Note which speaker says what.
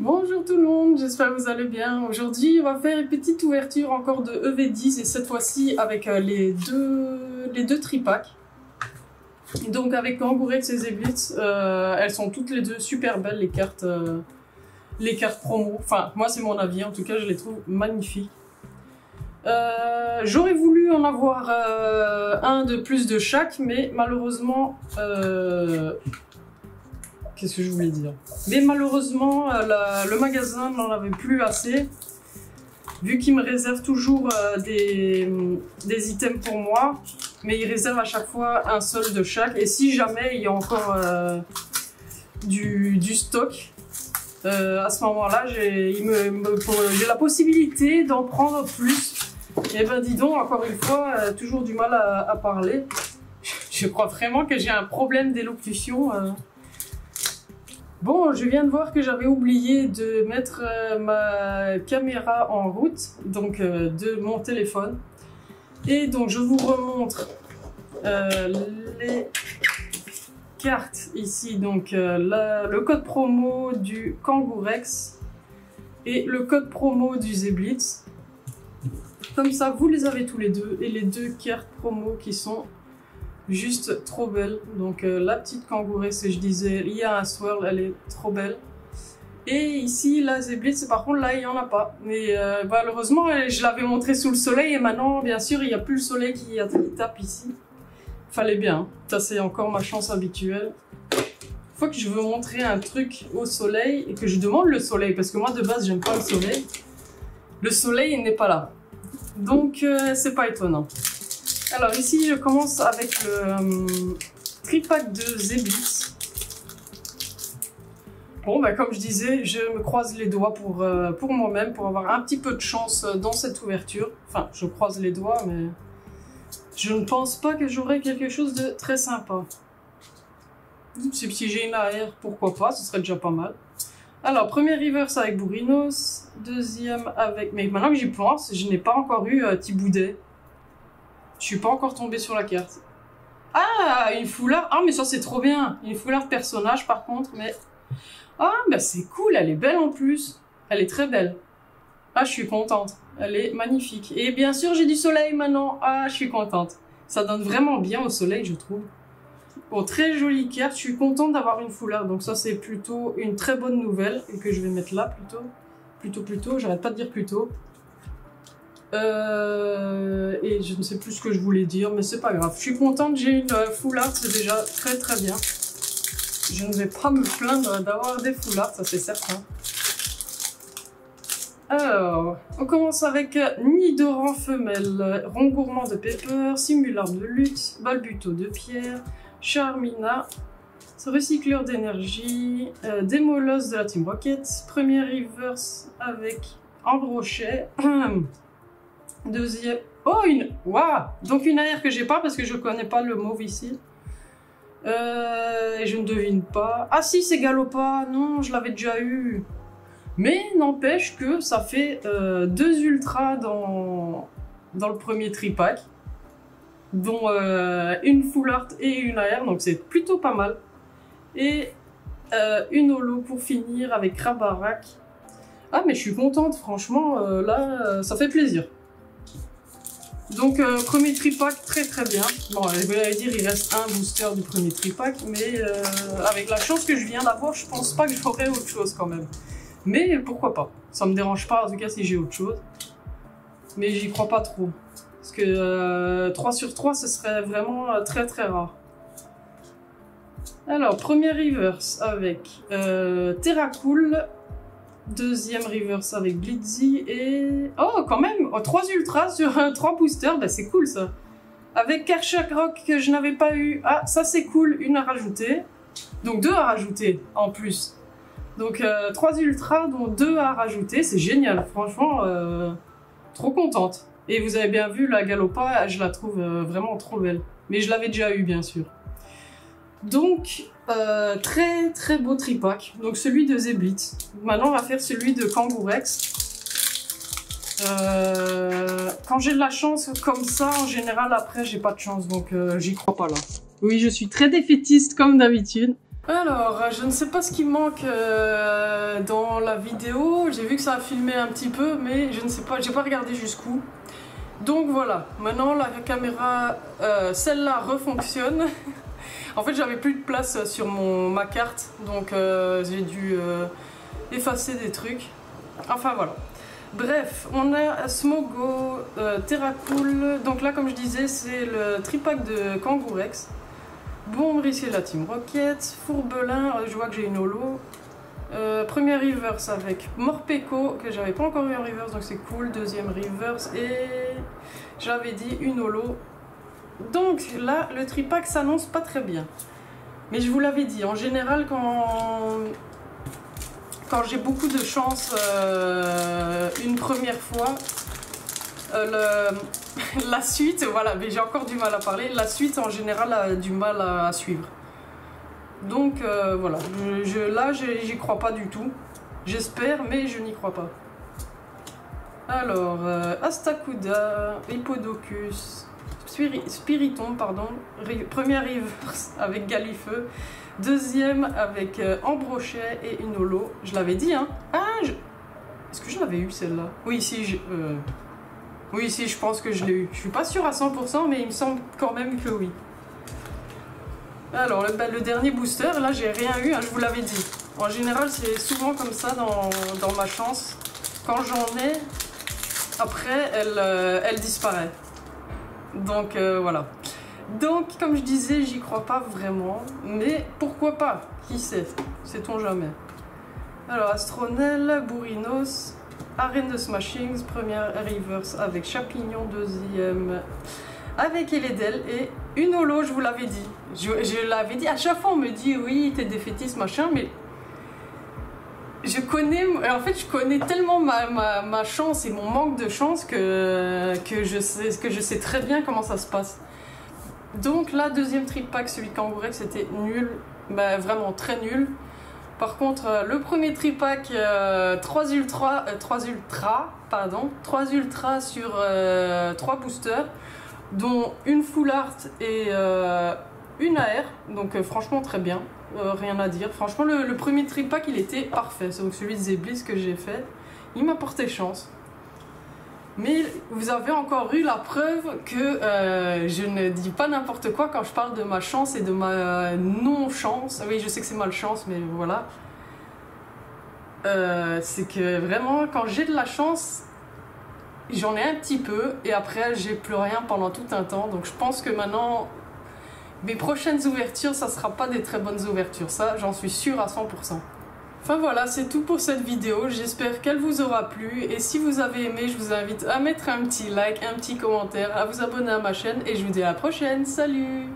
Speaker 1: Bonjour tout le monde, j'espère que vous allez bien. Aujourd'hui, on va faire une petite ouverture encore de EV10 et cette fois-ci avec les deux tripacks. Donc avec Kangourex et Zeblitz, elles sont toutes les deux super belles les cartes promo. Enfin, moi c'est mon avis, en tout cas je les trouve magnifiques. J'aurais voulu en avoir un de plus de chaque, mais malheureusement... Qu'est-ce que je voulais dire? Mais malheureusement, le magasin n'en avait plus assez. Vu qu'il me réserve toujours des items pour moi, mais il réserve à chaque fois un seul de chaque. Et si jamais il y a encore du stock, à ce moment-là, j'ai la possibilité d'en prendre plus. Et ben dis donc, encore une fois, toujours du mal à parler. Je crois vraiment que j'ai un problème d'élocution. Bon, je viens de voir que j'avais oublié de mettre ma caméra en route, donc de mon téléphone. Et donc je vous remontre les cartes ici, donc le code promo du Kangourex et le code promo du Zeblitz. Comme ça, vous les avez tous les deux, et les deux cartes promo qui sont juste trop belle. Donc la petite Kangourex, je disais, il y a un swirl, elle est trop belle. Et ici, la Zeblitz, par contre, là, il n'y en a pas. Mais malheureusement, je l'avais montré sous le soleil et maintenant, bien sûr, il n'y a plus le soleil qui tape ici. Fallait bien. Ça, c'est encore ma chance habituelle. Une fois que je veux montrer un truc au soleil et que je demande le soleil, parce que moi, de base, j'aime pas le soleil n'est pas là. Donc, c'est pas étonnant. Alors ici, je commence avec le tripack de Zeblitz. Bon, bah, comme je disais, je me croise les doigts pour moi-même, pour avoir un petit peu de chance dans cette ouverture. Enfin, je croise les doigts, mais je ne pense pas que j'aurai quelque chose de très sympa. Si j'ai une AR, pourquoi pas, ce serait déjà pas mal. Alors, premier reverse avec Bourrinos, deuxième avec... Mais maintenant que j'y pense, je n'ai pas encore eu Thiboudet. Je suis pas encore tombée sur la carte. Ah, une foulard. Ah, mais ça, c'est trop bien. Une foulard personnage, par contre, mais... Ah, bah c'est cool, elle est belle en plus. Elle est très belle. Ah, je suis contente. Elle est magnifique. Et bien sûr, j'ai du soleil maintenant. Ah, je suis contente. Ça donne vraiment bien au soleil, je trouve. Bon, très jolie carte. Je suis contente d'avoir une foulard. Donc ça, c'est plutôt une très bonne nouvelle. Et que je vais mettre là, plutôt. J'arrête pas de dire plutôt. Et je ne sais plus ce que je voulais dire, mais c'est pas grave. Je suis contente, j'ai une foulard, c'est déjà très très bien. Je ne vais pas me plaindre d'avoir des foulards, ça c'est certain. Alors, on commence avec Nidoran femelle, Rond gourmand de Pepper, Simular de lutte, Balbuto de pierre, Charmina, recycleur d'énergie, Démolos de la Team Rocket, premier reverse avec Androchet. Deuxième... Oh, une... Waouh! Donc une AR que j'ai pas parce que je connais pas le mauve ici. Et je ne devine pas... Ah si, c'est Galopa! Non, je l'avais déjà eu. Mais n'empêche que ça fait deux ultras dans le premier tripack. Dont une full art et une AR, donc c'est plutôt pas mal. Et une holo pour finir avec Krabarak. Ah mais je suis contente, franchement, là, ça fait plaisir. Donc premier tripack très très bien. Bon, je vais dire il reste un booster du premier tripack, mais avec la chance que je viens d'avoir, je pense pas que j'aurai autre chose quand même. Mais pourquoi pas, ça me dérange pas en tout cas si j'ai autre chose. Mais j'y crois pas trop. Parce que 3 sur 3 ce serait vraiment très très rare. Alors premier reverse avec Terracool. Deuxième reverse avec Blitzy et... Oh, quand même 3 ultras sur 3 boosters, bah, c'est cool ça. Avec Karchak Rock que je n'avais pas eu. Ah, ça c'est cool, une à rajouter. Donc 2 à rajouter en plus. Donc 3 ultras dont 2 à rajouter, c'est génial. Franchement, trop contente. Et vous avez bien vu, la Galopa, je la trouve vraiment trop belle. Mais je l'avais déjà eu bien sûr. Donc, très très beau tripack. Donc celui de Zeblitz. Maintenant on va faire celui de Kangourex. Quand j'ai de la chance comme ça, en général après j'ai pas de chance. Donc j'y crois pas là. Oui, je suis très défaitiste comme d'habitude. Alors, je ne sais pas ce qui manque dans la vidéo. J'ai vu que ça a filmé un petit peu, mais je ne sais pas, j'ai pas regardé jusqu'où. Donc voilà, maintenant la caméra, celle-là refonctionne. En fait, j'avais plus de place sur ma carte, donc j'ai dû effacer des trucs. Enfin voilà. Bref, on a Smogo, Terracool. Donc là, comme je disais, c'est le tripack de Kangourex. Bombry, c'est la Team Rocket. Fourbelin, je vois que j'ai une holo. Premier reverse avec Morpeko, que j'avais pas encore eu en reverse, donc c'est cool. Deuxième reverse, et j'avais dit une holo. Donc là, le tripack s'annonce pas très bien. Mais je vous l'avais dit, en général, quand j'ai beaucoup de chance une première fois, la suite, voilà, mais j'ai encore du mal à parler, la suite en général a du mal à suivre. Donc voilà, là j'y crois pas du tout. J'espère, mais je n'y crois pas. Alors, Astacuda, Hippodocus, Spiriton, pardon. Première reverse avec Galifeu. Deuxième avec Ambrochet et une holo. Je l'avais dit, hein. Ah, est-ce que je l'avais eu celle-là? Oui, si, oui, si, je pense que je l'ai eu. Je suis pas sûre à 100%, mais il me semble quand même que oui. Alors, le dernier booster, là, j'ai rien eu, hein, je vous l'avais dit. En général, c'est souvent comme ça dans ma chance. Quand j'en ai, après, elle disparaît. Donc, voilà. Donc, comme je disais, j'y crois pas vraiment. Mais pourquoi pas? Qui sait? Sait-on jamais. Alors, Astronel, Bourrinos, Arène de Smashings, première reverse avec Chapignon, deuxième avec Eledel et une holo, je vous l'avais dit. Je l'avais dit, à chaque fois on me dit oui, t'es défaitiste, machin, mais je connais tellement ma chance et mon manque de chance que je sais très bien comment ça se passe. Donc là, deuxième tripack, celui de Kangourex, c'était nul, bah, vraiment très nul. Par contre, le premier tripack, 3 ultras sur 3 boosters, dont une full art et une AR, donc franchement très bien, rien à dire. Franchement, le premier tripack, il était parfait, c'est donc celui de Zeblis que j'ai fait, il m'a porté chance. Mais vous avez encore eu la preuve que je ne dis pas n'importe quoi quand je parle de ma chance et de ma non-chance. Oui, je sais que c'est malchance, mais voilà. C'est que vraiment, quand j'ai de la chance, j'en ai un petit peu et après, j'ai plus rien pendant tout un temps. Donc je pense que maintenant, mes prochaines ouvertures, ça sera pas des très bonnes ouvertures. Ça, j'en suis sûre à 100%. Enfin voilà, c'est tout pour cette vidéo, j'espère qu'elle vous aura plu et si vous avez aimé, je vous invite à mettre un petit like, un petit commentaire, à vous abonner à ma chaîne et je vous dis à la prochaine, salut!